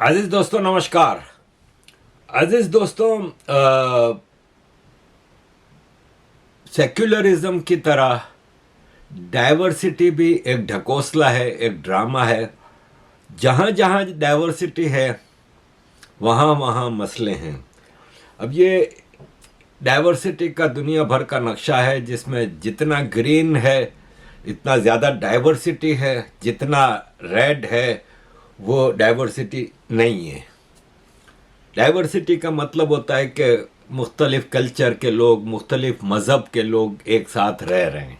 अजीज दोस्तों नमस्कार। अजीज दोस्तों, सेक्युलरिज्म की तरह डाइवर्सिटी भी एक ढकोसला है, एक ड्रामा है। जहाँ जहाँ डाइवर्सिटी है वहाँ वहाँ मसले हैं। अब ये डाइवर्सिटी का दुनिया भर का नक्शा है जिसमें जितना ग्रीन है इतना ज़्यादा डाइवर्सिटी है, जितना रेड है वो डाइवर्सिटी नहीं है। डाइवर्सिटी का मतलब होता है कि मुख्तलिफ कल्चर के लोग, मुख्तलिफ मज़हब के लोग एक साथ रह रहे हैं,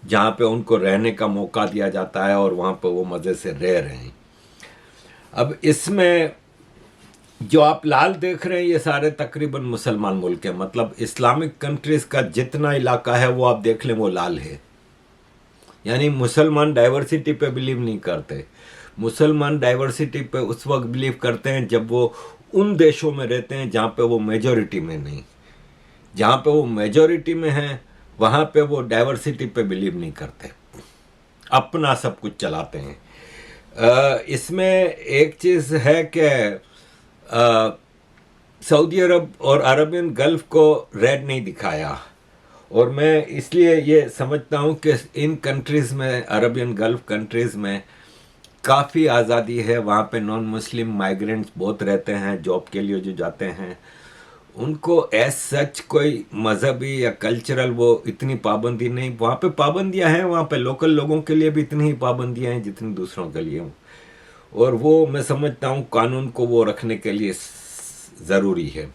जहाँ पे उनको रहने का मौका दिया जाता है और वहाँ पे वो मज़े से रह रहे हैं। अब इसमें जो आप लाल देख रहे हैं ये सारे तकरीबन मुसलमान मुल्क हैं, मतलब इस्लामिक कंट्रीज़ का जितना इलाका है वो आप देख लें वो लाल है। यानी मुसलमान डाइवर्सिटी पे बिलीव नहीं करते। मुसलमान डाइवर्सिटी पे उस वक्त बिलीव करते हैं जब वो उन देशों में रहते हैं जहाँ पे वो मेजॉरिटी में नहीं। जहाँ पे वो मेजॉरिटी में हैं वहाँ पे वो डाइवर्सिटी पे बिलीव नहीं करते, अपना सब कुछ चलाते हैं। इसमें एक चीज़ है कि सऊदी अरब और अरबियन गल्फ को रेड नहीं दिखाया, और मैं इसलिए ये समझता हूँ कि इन कंट्रीज़ में, अरबियन गल्फ कंट्रीज़ में काफ़ी आज़ादी है। वहाँ पे नॉन मुस्लिम माइग्रेंट्स बहुत रहते हैं, जॉब के लिए जो जाते हैं उनको एज सच कोई मजहबी या कल्चरल वो इतनी पाबंदी नहीं। वहाँ पे पाबंदियाँ हैं, वहाँ पे लोकल लोगों के लिए भी इतनी ही पाबंदियाँ हैं जितनी दूसरों के लिए, और वो मैं समझता हूँ कानून को वो रखने के लिए ज़रूरी है।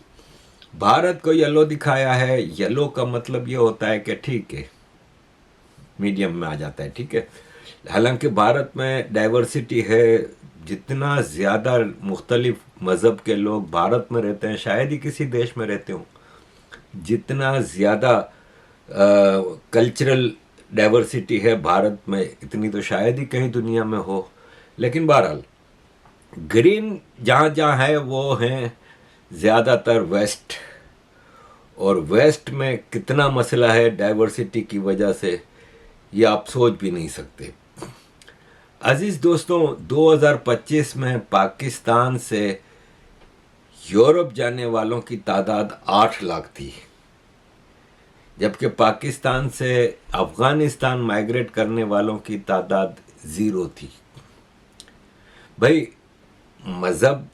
भारत को येलो दिखाया है। येलो का मतलब ये होता है कि ठीक है, मीडियम में आ जाता है, ठीक है। हालांकि भारत में डाइवर्सिटी है, जितना ज़्यादा मुख्तलिफ मज़हब के लोग भारत में रहते हैं शायद ही किसी देश में रहते हों। जितना ज़्यादा कल्चरल डाइवर्सिटी है भारत में इतनी तो शायद ही कहीं दुनिया में हो। लेकिन बहरहाल ग्रीन जहाँ जहाँ है वो हैं ज़्यादातर वेस्ट, और वेस्ट में कितना मसला है डाइवर्सिटी की वजह से ये आप सोच भी नहीं सकते। अजीज़ दोस्तों, 2025 में पाकिस्तान से यूरोप जाने वालों की तादाद 8 लाख थी, जबकि पाकिस्तान से अफ़गानिस्तान माइग्रेट करने वालों की तादाद 0 थी। भाई, मज़हब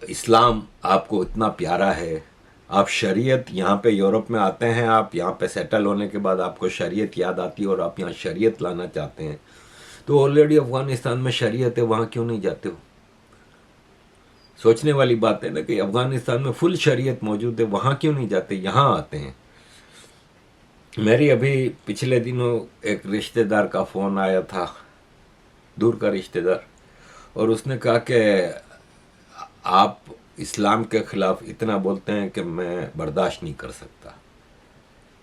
इस्लाम आपको इतना प्यारा है, आप शरीयत, यहाँ पे यूरोप में आते हैं, आप यहाँ पे सेटल होने के बाद आपको शरीयत याद आती है और आप यहाँ शरीयत लाना चाहते हैं, तो ऑलरेडी अफ़गानिस्तान में शरीयत है, वहाँ क्यों नहीं जाते हो? सोचने वाली बात है ना कि अफ़गानिस्तान में फुल शरीयत मौजूद है, वहाँ क्यों नहीं जाते, यहाँ आते हैं। मेरी अभी पिछले दिनों एक रिश्तेदार का फ़ोन आया था, दूर का रिश्तेदार, और उसने कहा कि आप इस्लाम के ख़िलाफ़ इतना बोलते हैं कि मैं बर्दाश्त नहीं कर सकता,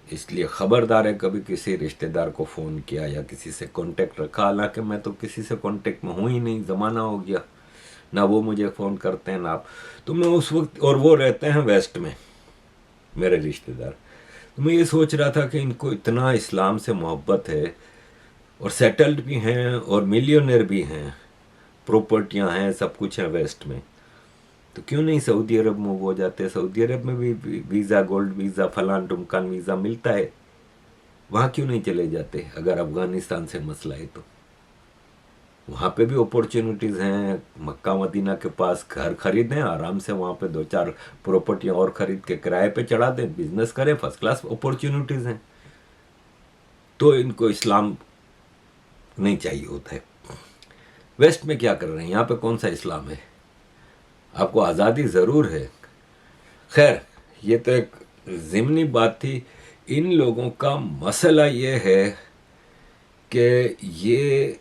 इसलिए ख़बरदार है कभी किसी रिश्तेदार को फ़ोन किया या किसी से कांटेक्ट रखा। हालांकि मैं तो किसी से कांटेक्ट में हूँ ही नहीं, ज़माना हो गया, ना वो मुझे फ़ोन करते हैं ना आप। तो मैं उस वक्त, और वो रहते हैं वेस्ट में मेरे रिश्तेदार, तो मैं ये सोच रहा था कि इनको इतना इस्लाम से मोहब्बत है और सेटल्ड भी हैं और मिलियनर भी हैं, प्रॉपर्टियाँ हैं, सब कुछ है वेस्ट में, तो क्यों नहीं सऊदी अरब मूव हो जाते? सऊदी अरब में भी वीज़ा, गोल्ड वीज़ा, फलान टुमकान वीज़ा मिलता है, वहाँ क्यों नहीं चले जाते? अगर अफ़गानिस्तान से मसला है तो वहाँ पे भी अपॉर्चुनिटीज़ हैं। मक्का मदीना के पास घर खरीदें आराम से, वहाँ पे 2-4 प्रॉपर्टियाँ और ख़रीद के किराए पे चढ़ा दें, बिजनेस करें, फर्स्ट क्लास अपॉर्चुनिटीज़ हैं। तो इनको इस्लाम नहीं चाहिए होता है। वेस्ट में क्या कर रहे हैं? यहाँ पे कौन सा इस्लाम है? आपको आज़ादी ज़रूर है। खैर, ये तो एक ज़िमनी बात थी। इन लोगों का मसला ये है कि ये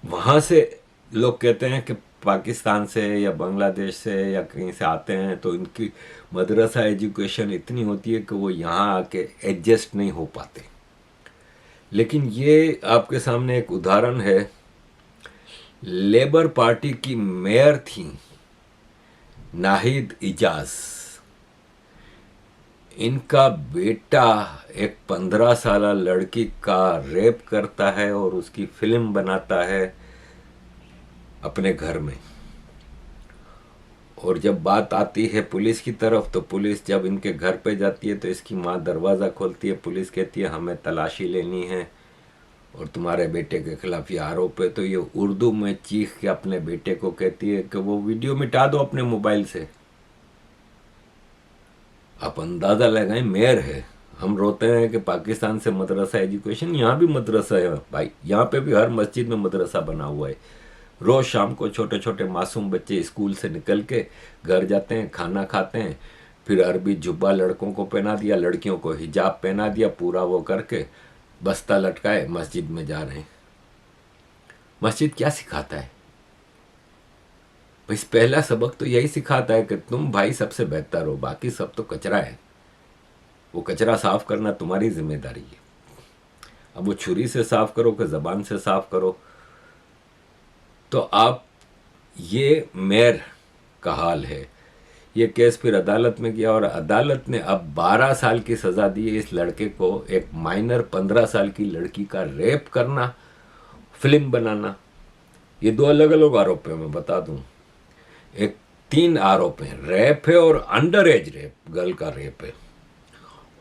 वहाँ से लोग कहते हैं कि पाकिस्तान से या बांग्लादेश से या कहीं से आते हैं तो इनकी मदरसा एजुकेशन इतनी होती है कि वो यहाँ आके एडजस्ट नहीं हो पाते। लेकिन ये आपके सामने एक उदाहरण है। लेबर पार्टी की मेयर थी नाहिद इजाज, इनका बेटा एक 15 साल लड़की का रेप करता है और उसकी फिल्म बनाता है अपने घर में। और जब बात आती है पुलिस की तरफ, तो पुलिस जब इनके घर पे जाती है तो इसकी माँ दरवाज़ा खोलती है, पुलिस कहती है हमें तलाशी लेनी है और तुम्हारे बेटे के खिलाफ ये आरोप है। तो ये उर्दू में चीख के अपने बेटे को कहती है कि वो वीडियो मिटा दो अपने मोबाइल से। आप अंदाज़ा लगाएं, मेयर है। हम रोते हैं कि पाकिस्तान से मदरसा एजुकेशन, यहाँ भी मदरसा है भाई, यहाँ पे भी हर मस्जिद में मदरसा बना हुआ है। रोज़ शाम को छोटे छोटे मासूम बच्चे स्कूल से निकल के घर जाते हैं, खाना खाते हैं, फिर अरबी जुब्बा लड़कों को पहना दिया, लड़कियों को हिजाब पहना दिया, पूरा वो करके बस्ता लटकाए मस्जिद में जा रहे हैं। मस्जिद क्या सिखाता है? बस पहला सबक तो यही सिखाता है कि तुम भाई सबसे बेहतर हो, बाकी सब तो कचरा है, वो कचरा साफ करना तुम्हारी जिम्मेदारी है। अब वो छुरी से साफ करो कि जबान से साफ करो। तो आप, ये मेयर का हाल है। ये केस फिर अदालत में गया और अदालत ने अब 12 साल की सज़ा दी है इस लड़के को। एक माइनर 15 साल की लड़की का रेप करना, फिल्म बनाना, ये 2 अलग अलग आरोप है, मैं बता दूं। एक 3 आरोप हैं, रेप है और अंडर एज रेप, गर्ल का रेप है,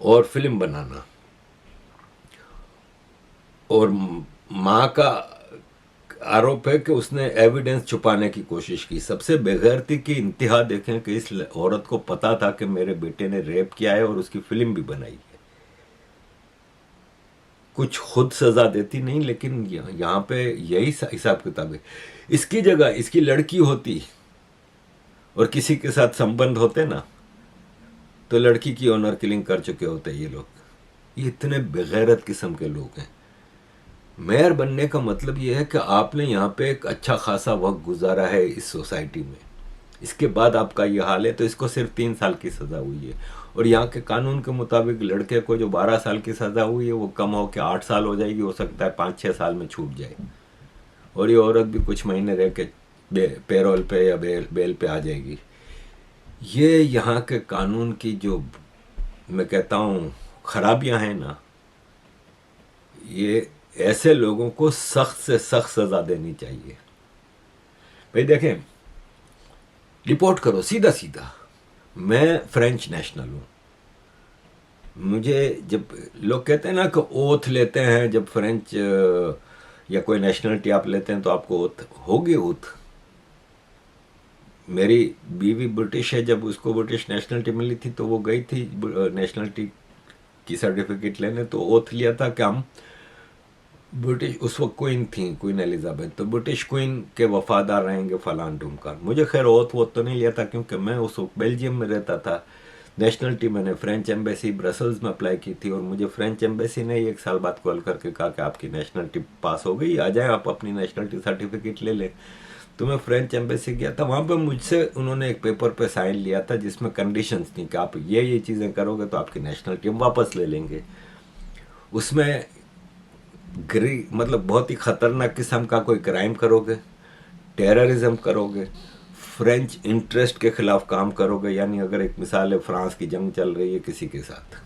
और फिल्म बनाना। और माँ का आरोप है कि उसने एविडेंस छुपाने की कोशिश की। सबसे बेगैरती की इंतहा देखें कि इस औरत को पता था कि मेरे बेटे ने रेप किया है और उसकी फिल्म भी बनाई है। कुछ खुद सजा देती नहीं, लेकिन यहाँ पे यही हिसाब किताब है। इसकी जगह इसकी लड़की होती और किसी के साथ संबंध होते ना, तो लड़की की ऑनर किलिंग कर चुके होते ये लोग। ये इतने बेगैरत किस्म के लोग हैं। मेयर बनने का मतलब ये है कि आपने यहाँ पे एक अच्छा खासा वक्त गुजारा है इस सोसाइटी में, इसके बाद आपका ये हाल है। तो इसको सिर्फ 3 साल की सज़ा हुई है, और यहाँ के कानून के मुताबिक लड़के को जो 12 साल की सज़ा हुई है वो कम हो के 8 साल हो जाएगी, हो सकता है 5-6 साल में छूट जाए, और ये औरत भी कुछ महीने रह के पेरोल पे या बेल पे आ जाएगी। ये यहाँ के कानून की जो मैं कहता हूँ खराबियाँ हैं ना, ये ऐसे लोगों को सख्त से सख्त सज़ा देनी चाहिए। भाई देखें, रिपोर्ट करो सीधा सीधा, मैं फ्रेंच नेशनल हूँ। मुझे जब लोग कहते हैं ना कि ओथ लेते हैं, जब फ्रेंच या कोई नेशनलिटी आप लेते हैं तो आपको ओथ होगी। ओथ, मेरी बीवी ब्रिटिश है, जब उसको ब्रिटिश नेशनलिटी मिली थी तो वो गई थी नेशनलिटी की सर्टिफिकेट लेने, तो ओथ लिया था कि हम ब्रिटिश, उस वक्त क्वीन थी, क्वीन एलिजाबेथ, तो ब्रिटिश क्वीन के वफादार रहेंगे फलान ढूंढकर। मुझे खैर ओथ वो तो नहीं लिया था क्योंकि मैं उस वक्त बेल्जियम में रहता था। नेशनलिटी मैंने फ्रेंच एम्बेसी ब्रसल्स में अप्लाई की थी, और मुझे फ्रेंच एम्बेसी ने 1 साल बाद कॉल करके कहा कि आपकी नेशनलिटी पास हो गई, आ जाए आप अपनी नेशनलिटी सर्टिफिकेट ले लें। तो मैं फ्रेंच एम्बेसी गया था, वहाँ पर मुझसे उन्होंने एक पेपर पे साइन लिया था जिसमें कंडीशंस थी कि आप ये चीज़ें करोगे तो आपकी नेशनलिटी हम वापस ले लेंगे। उसमें मतलब बहुत ही ख़तरनाक किस्म का कोई क्राइम करोगे, टेररिज्म करोगे, फ्रेंच इंटरेस्ट के ख़िलाफ़ काम करोगे, यानी अगर एक मिसाल है फ्रांस की जंग चल रही है किसी के साथ,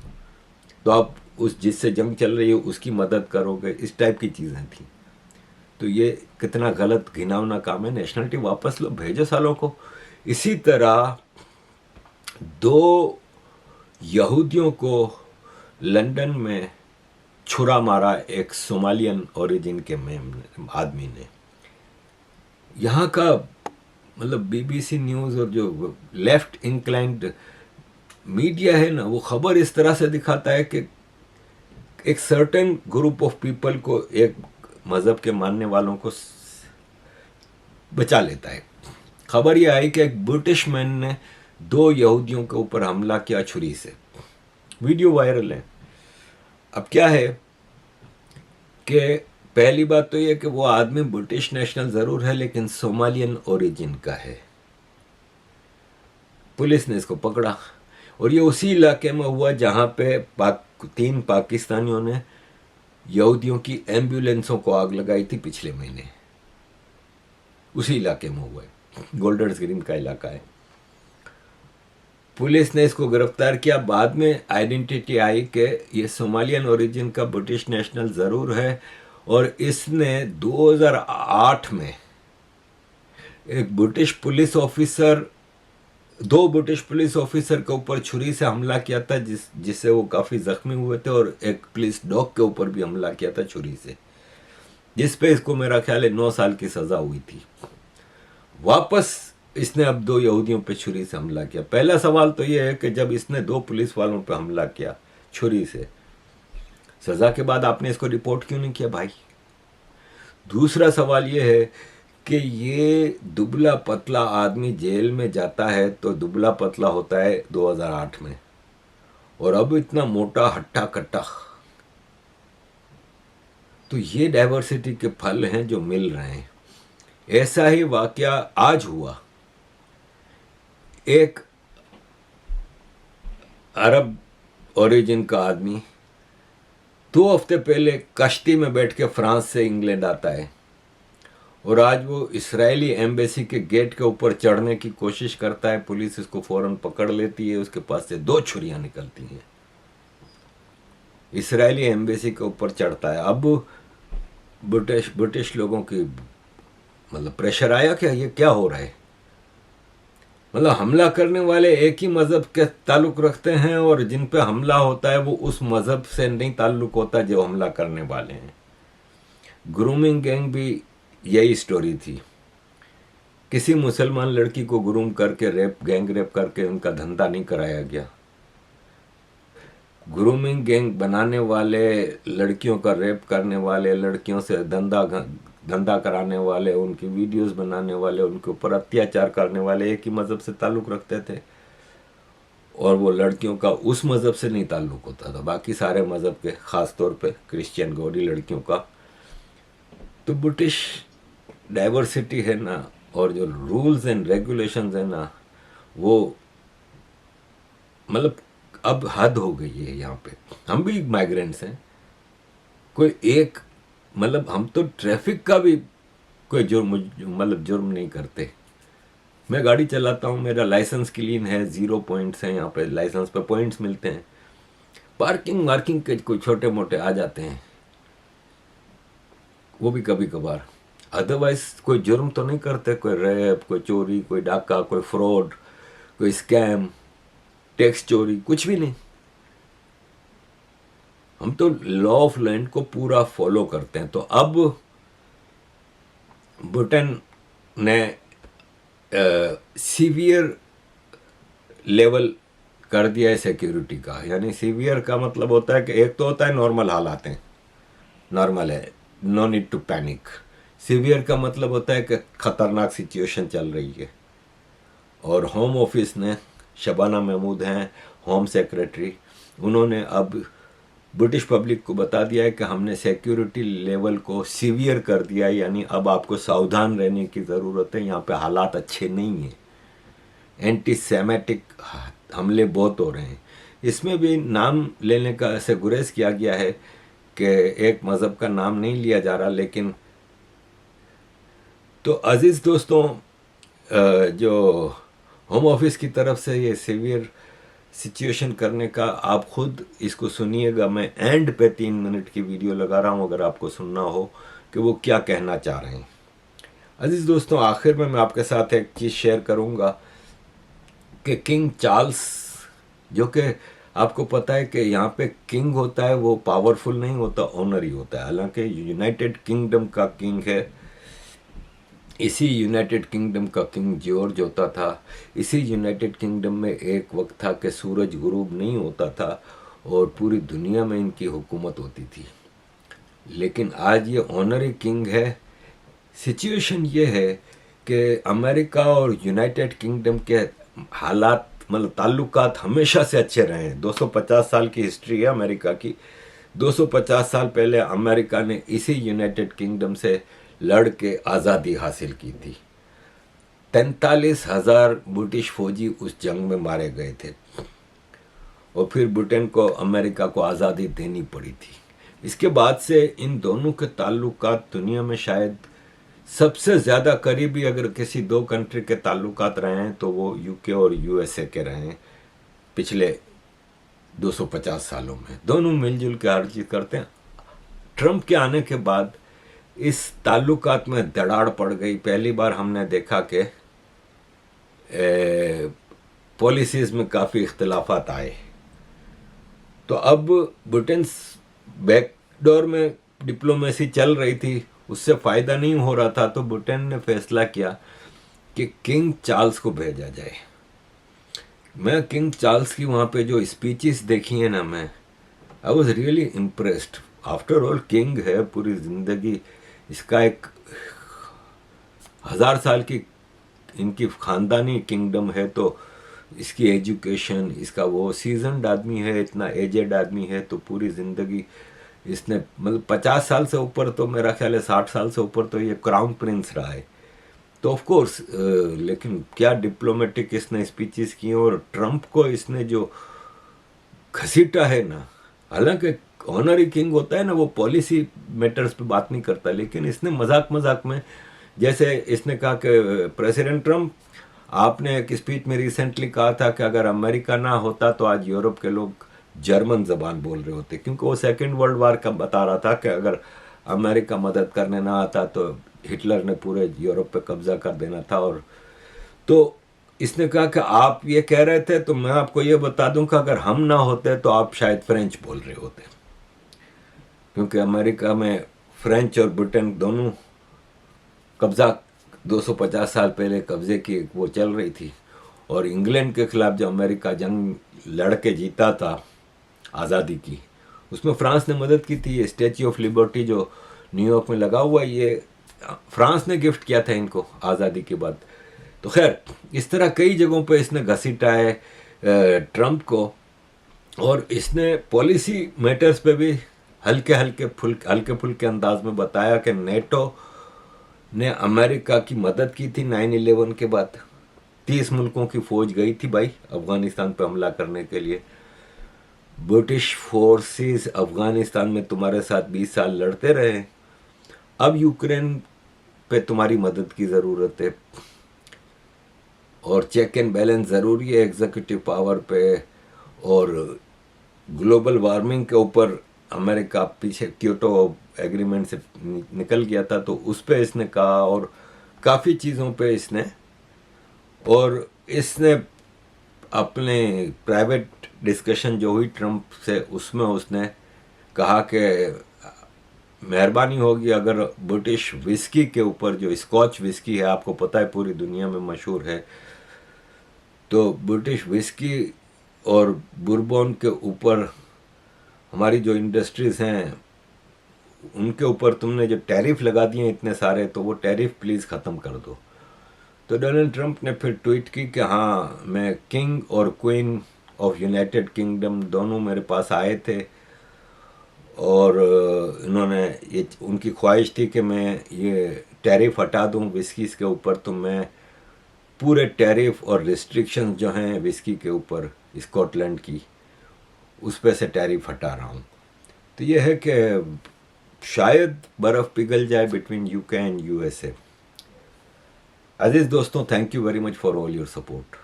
तो आप उस जिससे जंग चल रही है उसकी मदद करोगे, इस टाइप की चीज़ें थी। तो ये कितना गलत घिनौना काम है। नेशनलिटी वापस लो, भेजो सालों को। इसी तरह 2 यहूदियों को लंदन में छुरा मारा एक सोमालियन ओरिजिन के आदमी ने। यहाँ का मतलब बीबीसी न्यूज़ और जो लेफ्ट इंक्लाइंड मीडिया है ना, वो खबर इस तरह से दिखाता है कि एक सर्टेन ग्रुप ऑफ पीपल को, एक मज़हब के मानने वालों को बचा लेता है। खबर यह आई कि एक ब्रिटिश मैन ने 2 यहूदियों के ऊपर हमला किया छुरी से, वीडियो वायरल है। अब क्या है कि पहली बात तो ये कि वो आदमी ब्रिटिश नेशनल ज़रूर है लेकिन सोमालियन ओरिजिन का है। पुलिस ने इसको पकड़ा, और ये उसी इलाके में हुआ जहाँ पे 3 पाकिस्तानियों ने यहूदियों की एम्बुलेंसों को आग लगाई थी पिछले महीने। उसी इलाके में हुआ है, गोल्डर्स ग्रीन का इलाका है। पुलिस ने इसको गिरफ्तार किया। बाद में आइडेंटिटी आई कि ये सोमालियन ओरिजिन का ब्रिटिश नेशनल ज़रूर है, और इसने 2008 में एक ब्रिटिश पुलिस ऑफिसर दो ब्रिटिश पुलिस ऑफिसर के ऊपर छुरी से हमला किया था, जिससे वो काफ़ी जख्मी हुए थे, और एक पुलिस डॉग के ऊपर भी हमला किया था छुरी से, जिस पे इसको मेरा ख्याल है 9 साल की सज़ा हुई थी। वापस इसने अब 2 यहूदियों पे छुरी से हमला किया। पहला सवाल तो ये है कि जब इसने 2 पुलिस वालों पे हमला किया छुरी से, सज़ा के बाद आपने इसको रिपोर्ट क्यों नहीं किया भाई? दूसरा सवाल ये है कि ये दुबला पतला आदमी जेल में जाता है तो दुबला पतला होता है 2008 में, और अब इतना मोटा हट्टा कट्टा। तो ये डाइवर्सिटी के फल हैं जो मिल रहे हैं। ऐसा ही वाकया आज हुआ। एक अरब ओरिजिन का आदमी 2 हफ्ते पहले कश्ती में बैठ के फ्रांस से इंग्लैंड आता है, और आज वो इस्राएली एम्बेसी के गेट के ऊपर चढ़ने की कोशिश करता है। पुलिस इसको फौरन पकड़ लेती है, उसके पास से 2 छुरियां निकलती हैं। इस्राएली एम्बेसी के ऊपर चढ़ता है। अब ब्रिटिश लोगों की मतलब प्रेशर आया क्या, ये क्या हो रहा है? मतलब हमला करने वाले एक ही मज़हब के ताल्लुक़ रखते हैं, और जिन पे हमला होता है वो उस मज़हब से नहीं ताल्लुक़ होता जो हमला करने वाले हैं। ग्रूमिंग गैंग भी यही स्टोरी थी। किसी मुसलमान लड़की को ग्रूम करके गैंग रेप करके उनका धंधा नहीं कराया गया। ग्रूमिंग गैंग बनाने वाले, लड़कियों का रेप करने वाले, लड़कियों से धंधा कराने वाले, उनकी वीडियोस बनाने वाले, उनके ऊपर अत्याचार करने वाले एक ही मज़हब से ताल्लुक़ रखते थे, और वो लड़कियों का उस मज़हब से नहीं ताल्लुक़ होता था, बाकी सारे मज़हब के, ख़ास तौर पे क्रिश्चियन गौरी लड़कियों का। तो ब्रिटिश डाइवर्सिटी है ना, और जो रूल्स एंड रेगुलेशंस है ना, वो मतलब अब हद हो गई है यहाँ पे। हम भी माइग्रेंट्स हैं, कोई एक मतलब हम तो ट्रैफिक का भी कोई जुर्म नहीं करते। मैं गाड़ी चलाता हूँ, मेरा लाइसेंस क्लीन है, 0 पॉइंट्स हैं, यहाँ पे लाइसेंस पे पॉइंट्स मिलते हैं। पार्किंग वार्किंग के कोई छोटे मोटे आ जाते हैं, वो भी कभी कभार। अदरवाइज कोई जुर्म तो नहीं करते, कोई रेप, कोई चोरी, कोई डाका, कोई फ्रॉड, कोई स्कैम, टैक्स चोरी, कुछ भी नहीं। हम तो लॉ ऑफ लैंड को पूरा फॉलो करते हैं। तो अब ब्रिटेन ने सीवियर लेवल कर दिया है सिक्योरिटी का। यानी सीवियर का मतलब होता है कि एक तो होता है नॉर्मल हालात हैं, नॉर्मल है, no need to panic. Severe का मतलब होता है कि खतरनाक सिचुएशन चल रही है। और होम ऑफिस ने, शबाना महमूद हैं होम सेक्रेटरी, उन्होंने अब ब्रिटिश पब्लिक को बता दिया है कि हमने सिक्योरिटी लेवल को सीवियर कर दिया है, यानी अब आपको सावधान रहने की ज़रूरत है, यहाँ पे हालात अच्छे नहीं हैं। एंटी सेमेटिक हमले बहुत हो रहे हैं। इसमें भी नाम लेने का ऐसे गुरेज किया गया है कि एक मज़हब का नाम नहीं लिया जा रहा, लेकिन तो अजीज़ दोस्तों, जो होम ऑफिस की तरफ से ये सीवियर सिचुएशन करने का, आप खुद इसको सुनिएगा। मैं एंड पे 3 मिनट की वीडियो लगा रहा हूँ, अगर आपको सुनना हो कि वो क्या कहना चाह रहे हैं। अजीज़ दोस्तों, आखिर में मैं आपके साथ एक चीज़ शेयर करूँगा कि किंग चार्ल्स, जो कि आपको पता है कि यहाँ पे किंग होता है वो पावरफुल नहीं होता, ऑनर ही होता है। हालांकि यूनाइटेड किंगडम का किंग है, इसी यूनाइटेड किंगडम का किंग जॉर्ज होता था। इसी यूनाइटेड किंगडम में एक वक्त था कि सूरज गुरूब नहीं होता था और पूरी दुनिया में इनकी हुकूमत होती थी। लेकिन आज ये ऑनरी किंग है। सिचुएशन ये है कि अमेरिका और यूनाइटेड किंगडम के हालात, मतलब ताल्लुकात हमेशा से अच्छे रहे हैं। 250 साल की हिस्ट्री है अमेरिका की। 250 साल पहले अमेरिका ने इसी यूनाइटेड किंगडम से लड़ के आज़ादी हासिल की थी। 43,000 ब्रिटिश फौजी उस जंग में मारे गए थे, और फिर ब्रिटेन को, अमेरिका को आज़ादी देनी पड़ी थी। इसके बाद से इन दोनों के ताल्लुकात दुनिया में शायद सबसे ज़्यादा करीबी अगर किसी 2 कंट्री के ताल्लुकात रहे हैं तो वो यूके और यूएसए के रहे हैं पिछले 250 सालों में। दोनों मिलजुल के हर चीज़ करते हैं। ट्रंप के आने के बाद इस ताल्लुकात में दरार पड़ गई। पहली बार हमने देखा कि पॉलिसीज़ में काफ़ी इख्तलाफात आए। तो अब ब्रिटेन बैकडोर में डिप्लोमेसी चल रही थी, उससे फ़ायदा नहीं हो रहा था, तो ब्रिटेन ने फैसला किया कि किंग चार्ल्स को भेजा जाए। मैं किंग चार्ल्स की वहाँ पे जो स्पीचेस देखी है ना, मैं I was really impressed. After all king है, पूरी ज़िंदगी इसका एक 1000 साल की इनकी ख़ानदानी किंगडम है, तो इसकी एजुकेशन, इसका वो सीजनड आदमी है, इतना एजेड आदमी है, तो पूरी ज़िंदगी इसने मतलब 50 साल से ऊपर, तो मेरा ख्याल है 60 साल से ऊपर तो ये क्राउन प्रिंस रहा है। तो ऑफ कोर्स लेकिन क्या डिप्लोमेटिक इसने स्पीचेस की, और ट्रंप को इसने जो घसीटा है ना, हालांकि ऑनरी किंग होता है ना, वो पॉलिसी मैटर्स पे बात नहीं करता, लेकिन इसने मजाक मजाक में, जैसे इसने कहा कि प्रेसिडेंट ट्रंप, आपने एक स्पीच में रिसेंटली कहा था कि अगर अमेरिका ना होता तो आज यूरोप के लोग जर्मन ज़बान बोल रहे होते, क्योंकि वो सेकेंड वर्ल्ड वार का बता रहा था कि अगर अमेरिका मदद करने ना आता तो हिटलर ने पूरे यूरोप पे कब्जा कर देना था। और तो इसने कहा कि आप ये कह रहे थे, तो मैं आपको ये बता दूं कि अगर हम ना होते तो आप शायद फ्रेंच बोल रहे होते, क्योंकि अमेरिका में फ्रेंच और ब्रिटेन दोनों कब्जा 250 साल पहले कब्जे की वो चल रही थी। और इंग्लैंड के खिलाफ जो अमेरिका जंग लड़ के जीता था आज़ादी की, उसमें फ्रांस ने मदद की थी। ये स्टैच्यू ऑफ लिबर्टी जो न्यूयॉर्क में लगा हुआ है, ये फ्रांस ने गिफ्ट किया था इनको आज़ादी के बाद। तो खैर, इस तरह कई जगहों पे इसने घसीटा है ट्रंप को, और इसने पॉलिसी मैटर्स पे भी हल्के फुल्के अंदाज में बताया कि नेटो ने अमेरिका की मदद की थी 9/11 के बाद। 30 मुल्कों की फौज गई थी भाई अफगानिस्तान पे हमला करने के लिए। ब्रिटिश फोर्सेस अफगानिस्तान में तुम्हारे साथ 20 साल लड़ते रहे, अब यूक्रेन पे तुम्हारी मदद की ज़रूरत है, और चेक एंड बैलेंस ज़रूरी है एग्जीक्यूटिव पावर पे। और ग्लोबल वार्मिंग के ऊपर अमेरिका पीछे क्योटो एग्रीमेंट से निकल गया था, तो उस पे इसने कहा, और काफ़ी चीज़ों पे इसने, और इसने अपने प्राइवेट डिस्कशन जो हुई ट्रंप से, उसमें उसने कहा कि मेहरबानी होगी अगर ब्रिटिश विस्की के ऊपर, जो स्कॉच विस्की है आपको पता है पूरी दुनिया में मशहूर है, तो ब्रिटिश विस्की और बुरबॉन के ऊपर हमारी जो इंडस्ट्रीज़ हैं उनके ऊपर तुमने जो टैरिफ लगा दिए इतने सारे, तो वो टैरिफ प्लीज़ ख़त्म कर दो। तो डोनाल्ड ट्रंप ने फिर ट्वीट की कि हाँ, मैं किंग और क्वीन ऑफ यूनाइटेड किंगडम दोनों मेरे पास आए थे, और इन्होंने ये, उनकी ख्वाहिश थी कि मैं ये टैरिफ हटा दूं विस्कीज़ के ऊपर, तो मैं पूरे टैरिफ और रिस्ट्रिक्शन जो हैं विस्की के ऊपर स्कॉटलैंड की, उस पे से टैरिफ हटा रहा हूँ। तो ये है कि शायद बर्फ़ पिघल जाए बिटवीन यूके एंड यूएसए। अजीज़ दोस्तों, thank you very much for all your support.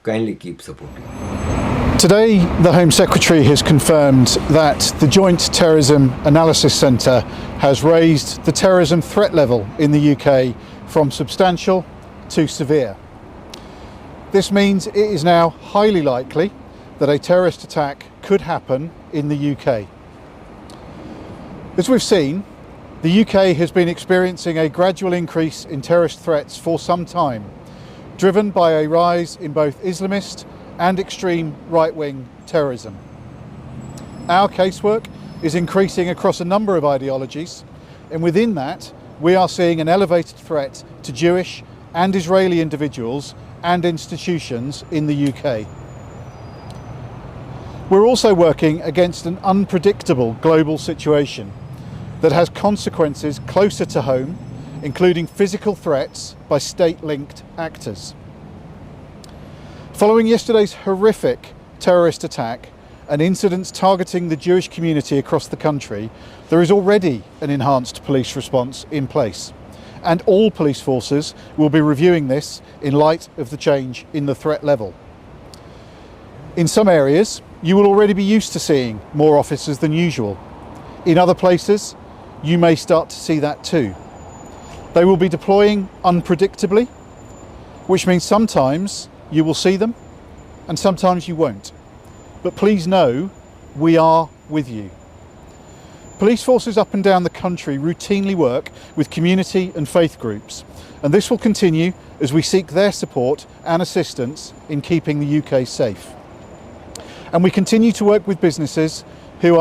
Kindly keep supporting. Today, the Home Secretary has confirmed that the Joint Terrorism Analysis Centre has raised the terrorism threat level in the UK from substantial to severe. This means it is now highly likely that a terrorist attack could happen in the UK. As we've seen, the UK has been experiencing a gradual increase in terrorist threats for some time, driven by a rise in both Islamist and extreme right-wing terrorism. Our casework is increasing across a number of ideologies, and within that we are seeing an elevated threat to Jewish and Israeli individuals and institutions in the UK. We're also working against an unpredictable global situation that has consequences closer to home, including physical threats by state-linked actors. Following yesterday's horrific terrorist attack and incidents targeting the Jewish community across the country, there is already an enhanced police response in place, and all police forces will be reviewing this in light of the change in the threat level. In some areas, you will already be used to seeing more officers than usual. In other places, you may start to see that too. They will be deploying unpredictably, which means sometimes you will see them and sometimes you won't. But please know we are with you. Police forces up and down the country routinely work with community and faith groups, and this will continue as we seek their support and assistance in keeping the UK safe. And we continue to work with businesses who we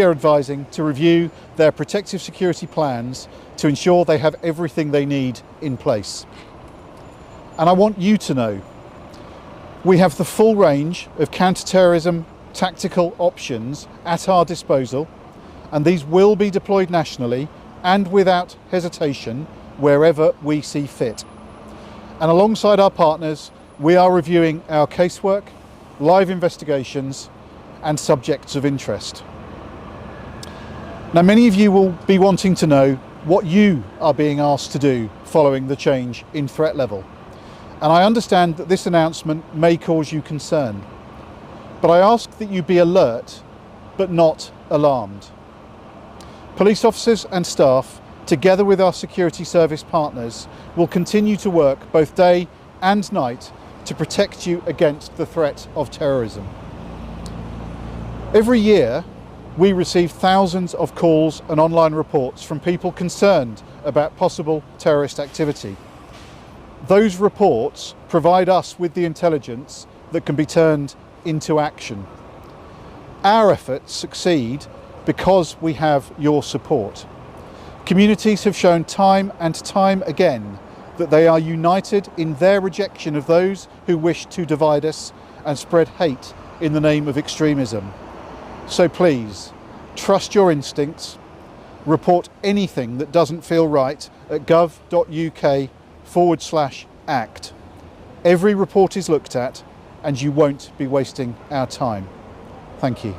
are advising to review their protective security plans to ensure they have everything they need in place. And I want you to know we have the full range of counter-terrorism tactical options at our disposal, and these will be deployed nationally and without hesitation wherever we see fit. And alongside our partners, we are reviewing our casework, live investigations and subjects of interest. Now, many of you will be wanting to know what you are being asked to do following the change in threat level. And I understand that this announcement may cause you concern, but I ask that you be alert but not alarmed. Police officers and staff, together with our security service partners, will continue to work both day and night to protect you against the threat of terrorism. Every year, we receive thousands of calls and online reports from people concerned about possible terrorist activity. Those reports provide us with the intelligence that can be turned into action. Our efforts succeed because we have your support. Communities have shown time and time again that they are united in their rejection of those who wish to divide us and spread hate in the name of extremism. So please, trust your instincts, report anything that doesn't feel right at gov.uk/act. Every report is looked at and you won't be wasting our time. Thank you.